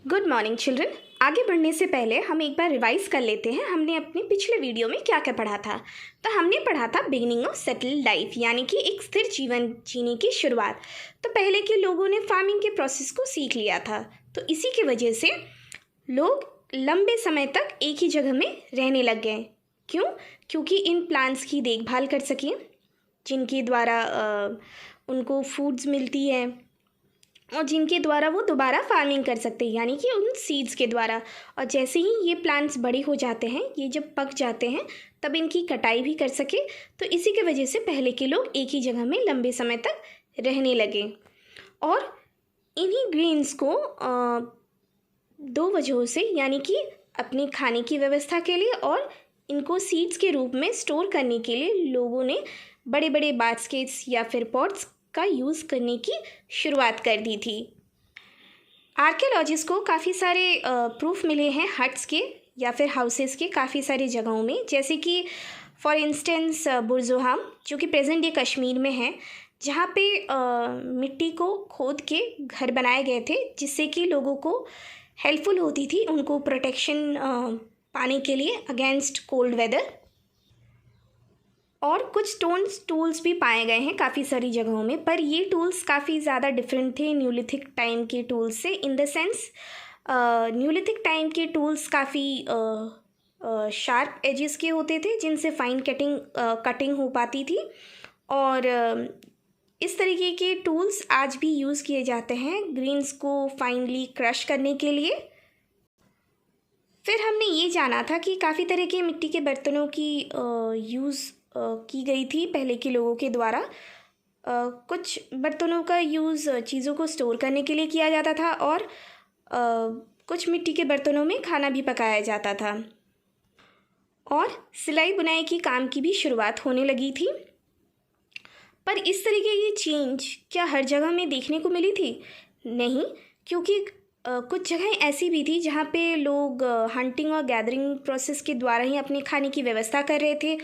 Good morning children. आगे बढ़ने से पहले हम एक बार रिवाइज कर लेते हैं हमने अपने पिछले वीडियो में क्या क्या पढ़ा था। तो हमने पढ़ा था बिगिनिंग ऑफ सेटल्ड लाइफ, यानी कि एक स्थिर जीवन जीने की शुरुआत। तो पहले के लोगों ने फार्मिंग के प्रोसेस को सीख लिया था, तो इसी की वजह से लोग लंबे समय तक एक ही जगह में रहने लग गए। क्यों? क्योंकि इन प्लांट्स की देखभाल कर सकें, जिनके द्वारा उनको फूड्स मिलती है और जिनके द्वारा वो दोबारा फार्मिंग कर सकते हैं, यानी कि उन सीड्स के द्वारा। और जैसे ही ये प्लांट्स बड़े हो जाते हैं, ये जब पक जाते हैं, तब इनकी कटाई भी कर सके। तो इसी की वजह से पहले के लोग एक ही जगह में लंबे समय तक रहने लगे। और इन्हीं ग्रेन्स को दो वजहों से, यानी कि अपने खाने की व्यवस्था के लिए और इनको सीड्स के रूप में स्टोर करने के लिए, लोगों ने बड़े बड़े बास्केट्स या फिर पॉट्स का यूज़ करने की शुरुआत कर दी थी। आर्कियोलॉजिस्ट को काफ़ी सारे प्रूफ मिले हैं हट्स के या फिर हाउसेस के काफ़ी सारी जगहों में, जैसे कि फॉर इंस्टेंस बुरज़ोहाम, जो कि प्रेजेंट डे कश्मीर में है, जहाँ पे मिट्टी को खोद के घर बनाए गए थे, जिससे कि लोगों को हेल्पफुल होती थी उनको प्रोटेक्शन पाने के लिए अगेंस्ट कोल्ड वेदर। और कुछ स्टोन्स टूल्स भी पाए गए हैं काफ़ी सारी जगहों में, पर ये टूल्स काफ़ी ज़्यादा डिफरेंट थे न्यूलिथिक टाइम के टूल्स से। In the sense Neolithic time के टूल्स काफ़ी शार्प एजेस के होते थे, जिनसे फाइन कटिंग हो पाती थी। और इस तरीके के टूल्स आज भी यूज़ किए जाते हैं ग्रेन्स को फाइनली क्रश करने के लिए। फिर हमने ये जाना था कि काफ़ी तरह के मिट्टी के बर्तनों की यूज़ की गई थी पहले के लोगों के द्वारा। कुछ बर्तनों का यूज़ चीज़ों को स्टोर करने के लिए किया जाता था, और कुछ मिट्टी के बर्तनों में खाना भी पकाया जाता था। और सिलाई बुनाई की काम की भी शुरुआत होने लगी थी। पर इस तरीके की चेंज क्या हर जगह में देखने को मिली थी? नहीं, क्योंकि कुछ जगहें ऐसी भी थी जहाँ पे लोग हंटिंग और गैदरिंग प्रोसेस के द्वारा ही अपने खाने की व्यवस्था कर रहे थे,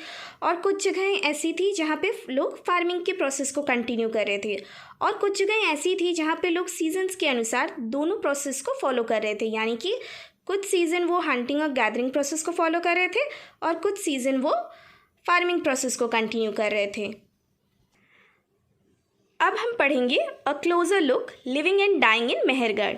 और कुछ जगहें ऐसी थी जहाँ पे लोग फार्मिंग के प्रोसेस को कंटिन्यू कर रहे थे, और कुछ जगहें ऐसी थी जहाँ पे लोग सीजन्स के अनुसार दोनों प्रोसेस को फॉलो कर रहे थे, यानी कि कुछ सीज़न वो हंटिंग और गैदरिंग प्रोसेस को फॉलो कर रहे थे और कुछ सीज़न वो फार्मिंग प्रोसेस को कंटिन्यू कर रहे थे। अब हम पढ़ेंगे a closer look living and dying in Mehrgarh.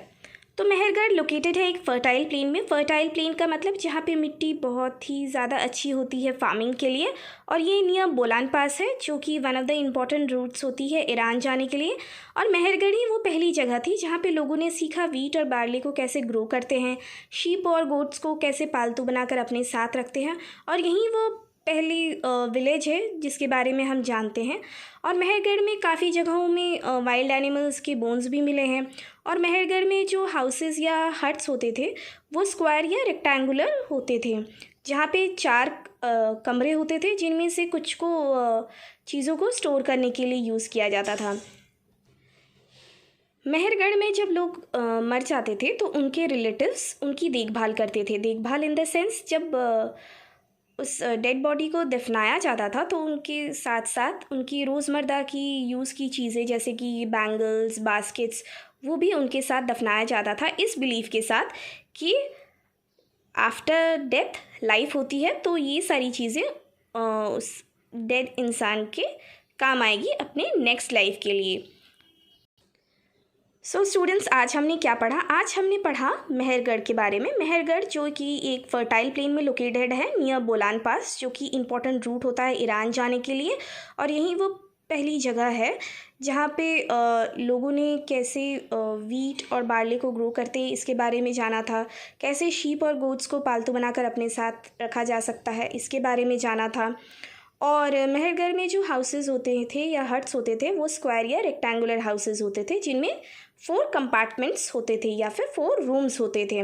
तो मेहरगढ़ लोकेटेड है एक फर्टाइल प्लेन में। फर्टाइल प्लेन का मतलब जहाँ पे मिट्टी बहुत ही ज़्यादा अच्छी होती है फार्मिंग के लिए, और ये नियर बोलान पास है, जो कि one of the important roots होती है ईरान जाने के लिए। और मेहरगढ़ ही वो पहली जगह थी जहाँ पे लोगों ने सीखा वीट और बार्ली को कैसे ग्रो करते हैं, शीप और गोट्स को कैसे पालतू बनाकर अपने साथ रखते हैं, और यहीं वो पहली विलेज है जिसके बारे में हम जानते हैं। और मेहरगढ़ में काफ़ी जगहों में वाइल्ड एनिमल्स के बोन्स भी मिले हैं। और मेहरगढ़ में जो हाउसेस या हट्स होते थे वो स्क्वायर या रेक्टेंगुलर होते थे, जहाँ पे 4 कमरे होते थे, जिनमें से कुछ को चीज़ों को स्टोर करने के लिए यूज़ किया जाता था। मेहरगढ़ में जब लोग मर जाते थे तो उनके रिलेटिव्स उनकी देखभाल करते थे। देखभाल इन द सेंस, जब उस डेड बॉडी को दफनाया जाता था तो उनके साथ साथ उनकी रोज़मर्रा की यूज़ की चीज़ें, जैसे कि बैंगल्स, बास्केट्स, वो भी उनके साथ दफनाया जाता था, इस बिलीफ के साथ कि आफ्टर डेथ लाइफ होती है, तो ये सारी चीज़ें उस डेड इंसान के काम आएगी अपने नेक्स्ट लाइफ के लिए। सो स्टूडेंट्स, आज हमने क्या पढ़ा? आज हमने पढ़ा मेहरगढ़ के बारे में। मेहरगढ़ जो कि एक फर्टाइल प्लेन में लोकेटेड है नियर बोलान पास, जो कि इम्पोर्टेंट रूट होता है ईरान जाने के लिए, और यहीं वो पहली जगह है जहाँ पे लोगों ने कैसे वीट और बार्ले को ग्रो करते हैं इसके बारे में जाना था, कैसे शीप और गोट्स को पालतू बनाकर अपने साथ रखा जा सकता है इसके बारे में जाना था। और मेहरगढ़ में जो हाउसेस होते थे या हट्स होते थे वो स्क्वायर या रेक्टेंगुलर हाउसेस होते थे, जिनमें 4 कंपार्टमेंट्स होते थे या फिर 4 रूम्स होते थे।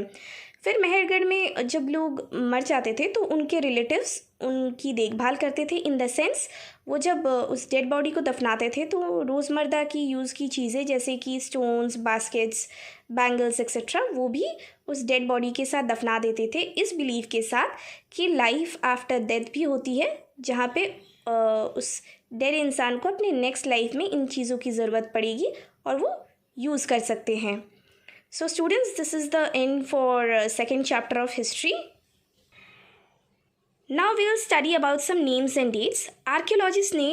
फिर मेहरगढ़ में जब लोग मर जाते थे तो उनके रिलेटिव्स उनकी देखभाल करते थे। इन द सेंस, वो जब उस डेड बॉडी को दफनाते थे तो रोज़मर्रा की यूज़ की चीज़ें, जैसे कि स्टोन्स, बास्केट्स, बैंगल्स एक्सेट्रा, वो भी उस डेड बॉडी के साथ दफना देते थे, इस बिलीव के साथ कि लाइफ आफ्टर डेथ भी होती है, जहाँ पे उस डेड इंसान को अपने नेक्स्ट लाइफ में इन चीज़ों की ज़रूरत पड़ेगी और वो यूज़ कर सकते हैं। So students, this is the end for second chapter of history. Now we will study about some names and dates. Archaeologists ने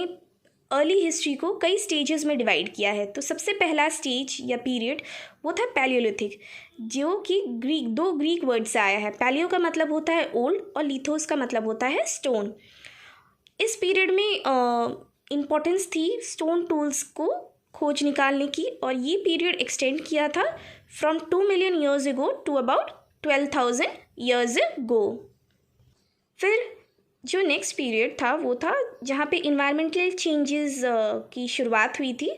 अर्ली हिस्ट्री को कई स्टेजेस में डिवाइड किया है. तो सबसे पहला स्टेज या पीरियड वो था पैलियोलिथिक, जो कि दो ग्रीक वर्ड से आया है. पैलियो का मतलब होता है ओल्ड और लिथोस का मतलब होता है स्टोन. इस पीरियड में इम्पोर्टेंस थी स्टोन टूल्स को खोज निकालने की, और ये पीरियड एक्सटेंड किया था from 2 million years ago to about 12,000 years ago. फिर जो नेक्स्ट पीरियड था वो था जहाँ पे इन्वायरमेंटल चेंजेस की शुरुआत हुई थी.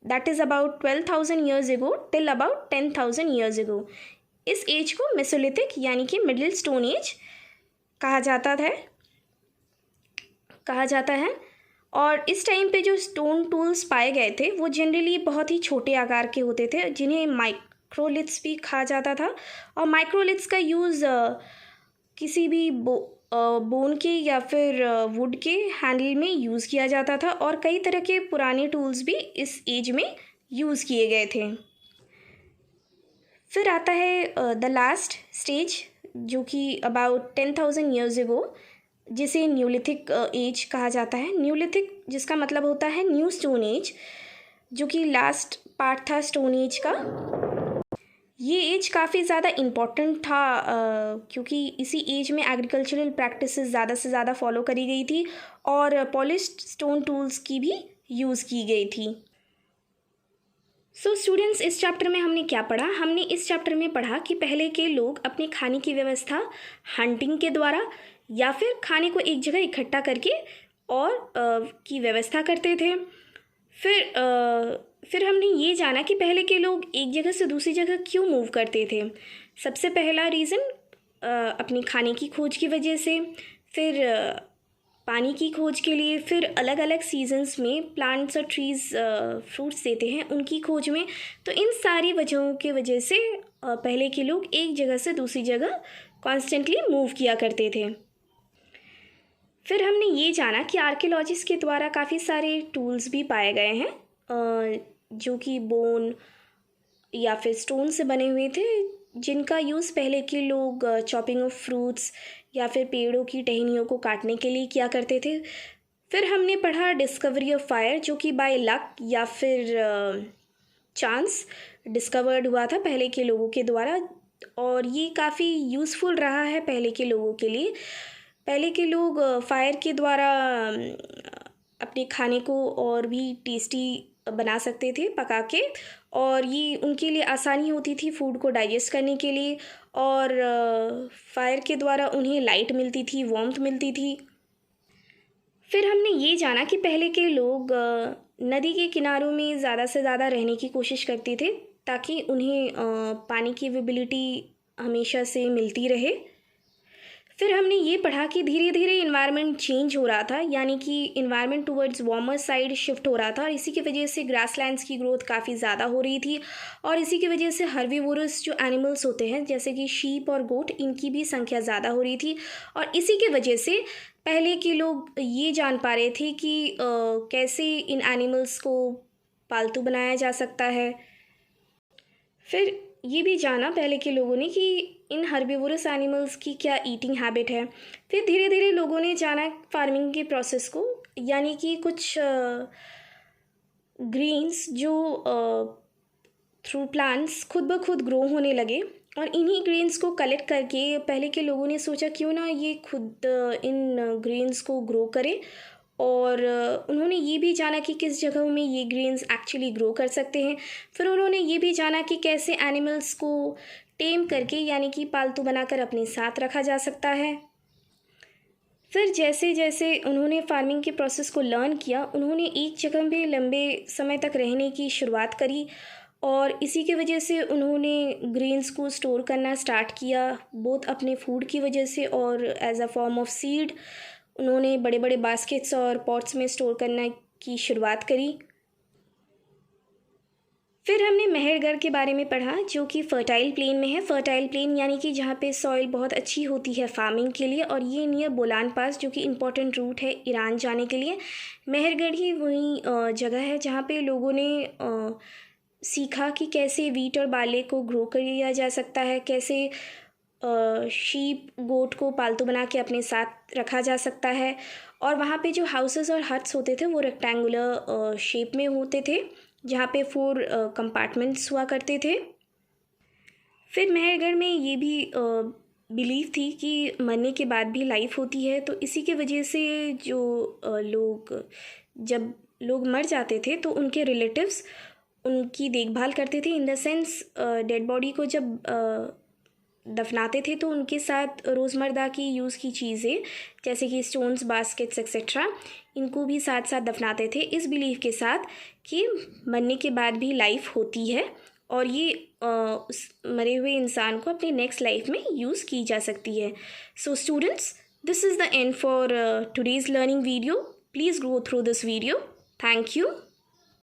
दैट इज़ अबाउट 12,000 ईयर्स एगो टिल अबाउट 10,000 ईयर्स एगो. इस एज को मेसोलिथिक यानी कि मिडिल स्टोन एज कहा जाता है. और इस टाइम पे जो स्टोन टूल्स पाए गए थे वो जनरली बहुत ही छोटे आकार के होते थे, जिन्हें माइक्रोलिथ्स भी कहा जाता था. और माइक्रोलिथ्स का यूज़ किसी भी बोन के या फिर वुड के हैंडल में यूज़ किया जाता था, और कई तरह के पुराने टूल्स भी इस एज में यूज़ किए गए थे. फिर आता है द लास्ट स्टेज, जो कि अबाउट 10,000 ईयर्स एगो, जिसे न्यूलिथिक एज कहा जाता है. न्यूलिथिक जिसका मतलब होता है न्यू स्टोन एज, जो कि लास्ट पार्ट था स्टोन एज का. ये एज काफ़ी ज़्यादा इम्पॉर्टेंट था क्योंकि इसी एज में एग्रीकल्चरल प्रैक्टिसेस ज़्यादा से ज़्यादा फॉलो करी गई थी और पॉलिश्ड स्टोन टूल्स की भी यूज़ की गई थी. सो स्टूडेंट्स, इस चैप्टर में हमने क्या पढ़ा? हमने इस चैप्टर में पढ़ा कि पहले के लोग अपने खाने की व्यवस्था हंटिंग के द्वारा या फिर खाने को एक जगह इकट्ठा करके और की व्यवस्था करते थे. फिर हमने ये जाना कि पहले के लोग एक जगह से दूसरी जगह क्यों मूव करते थे. सबसे पहला रीज़न अपनी खाने की खोज की वजह से, फिर पानी की खोज के लिए, फिर अलग अलग सीजन्स में प्लांट्स और ट्रीज़ फ्रूट्स देते हैं उनकी खोज में. तो इन सारी वजहों के वजह से पहले के लोग एक जगह से दूसरी जगह कॉन्स्टेंटली मूव किया करते थे. फिर हमने ये जाना कि आर्कियोलॉजिस्ट के द्वारा काफ़ी सारे टूल्स भी पाए गए हैं जो कि बोन या फिर स्टोन से बने हुए थे, जिनका यूज़ पहले के लोग चॉपिंग ऑफ फ्रूट्स या फिर पेड़ों की टहनियों को काटने के लिए किया करते थे. फिर हमने पढ़ा डिस्कवरी ऑफ फायर, जो कि बाय लक या फिर चांस डिस्कवर्ड हुआ था पहले के लोगों के द्वारा, और ये काफ़ी यूज़फुल रहा है पहले के लोगों के लिए. पहले के लोग फायर के द्वारा अपने खाने को और भी टेस्टी बना सकते थे पका के, और ये उनके लिए आसानी होती थी फूड को डाइजेस्ट करने के लिए, और फायर के द्वारा उन्हें लाइट मिलती थी, वार्मथ मिलती थी. फिर हमने ये जाना कि पहले के लोग नदी के किनारों में ज़्यादा से ज़्यादा रहने की कोशिश करते थे ताकि उन्हें पानी की अवेलेबिलिटी हमेशा से मिलती रहे. फिर हमने ये पढ़ा कि धीरे धीरे इन्वायरमेंट चेंज हो रहा था, यानी कि environment towards warmer side shift हो रहा था, और इसी की वजह से ग्रासलैंड्स की ग्रोथ काफ़ी ज़्यादा हो रही थी, और इसी की वजह से हर्बीवोरस जो एनिमल्स होते हैं जैसे कि शीप और गोट, इनकी भी संख्या ज़्यादा हो रही थी. और इसी की वजह से पहले के लोग ये जान पा रहे थे कि कैसे इन एनिमल्स को पालतू बनाया जा सकता है. फिर ये भी जाना पहले के लोगों ने कि इन हर्बीवोरस एनिमल्स की क्या ईटिंग हैबिट है. फिर धीरे धीरे लोगों ने जाना फार्मिंग के प्रोसेस को, यानी कि कुछ ग्रीन्स जो थ्रू प्लांट्स खुद ब खुद ग्रो होने लगे, और इन्हीं ग्रेन्स को कलेक्ट करके पहले के लोगों ने सोचा क्यों ना ये खुद इन ग्रेन्स को ग्रो करें, और उन्होंने ये भी जाना कि किस जगहों में ये ग्रेन्स एक्चुअली ग्रो कर सकते हैं. फिर उन्होंने ये भी जाना कि कैसे एनिमल्स को टेम करके यानी कि पालतू बनाकर अपने साथ रखा जा सकता है. फिर जैसे जैसे उन्होंने फार्मिंग के प्रोसेस को लर्न किया, उन्होंने एक जगह पे लंबे समय तक रहने की शुरुआत करी, और इसी की वजह से उन्होंने ग्रेन्स को स्टोर करना स्टार्ट किया, बोथ अपने फूड की वजह से और as a form of seed. उन्होंने बड़े बड़े बास्केट्स और पॉट्स में स्टोर करने की शुरुआत करी. फिर हमने मेहरगढ़ के बारे में पढ़ा, जो कि फर्टाइल प्लेन में है. फर्टाइल प्लेन यानी कि जहाँ पे सॉइल बहुत अच्छी होती है फार्मिंग के लिए, और ये नियर बोलान पास, जो कि इम्पोर्टेंट रूट है ईरान जाने के लिए. मेहरगढ़ ही वही जगह है जहाँ पे लोगों ने सीखा कि कैसे वीट और बार्ले को ग्रो किया जा सकता है, कैसे शीप गोट को पालतू बना के अपने साथ रखा जा सकता है। और वहाँ पे जो हाउसेस और हट्स होते थे वो रेक्टेंगुलर शेप में होते थे, जहाँ पे 4 कंपार्टमेंट्स हुआ करते थे। फिर मेहरगढ़ में ये भी बिलीव थी कि मरने के बाद भी लाइफ होती है, तो इसी के वजह से जो जब लोग मर जाते थे तो उनके रिलेटिव्स उनकी देखभाल करते थे। In the sense dead body को जब दफनाते थे तो उनके साथ रोज़मर्रा की यूज़ की चीज़ें जैसे कि स्टोन्स, बास्केट्स एक्सेट्रा, इनको भी साथ साथ दफनाते थे, इस बिलीव के साथ कि मरने के बाद भी लाइफ होती है और ये उस मरे हुए इंसान को अपने नेक्स्ट लाइफ में यूज़ की जा सकती है। So students, this is the end for today's learning video. Please go through this video. Thank you.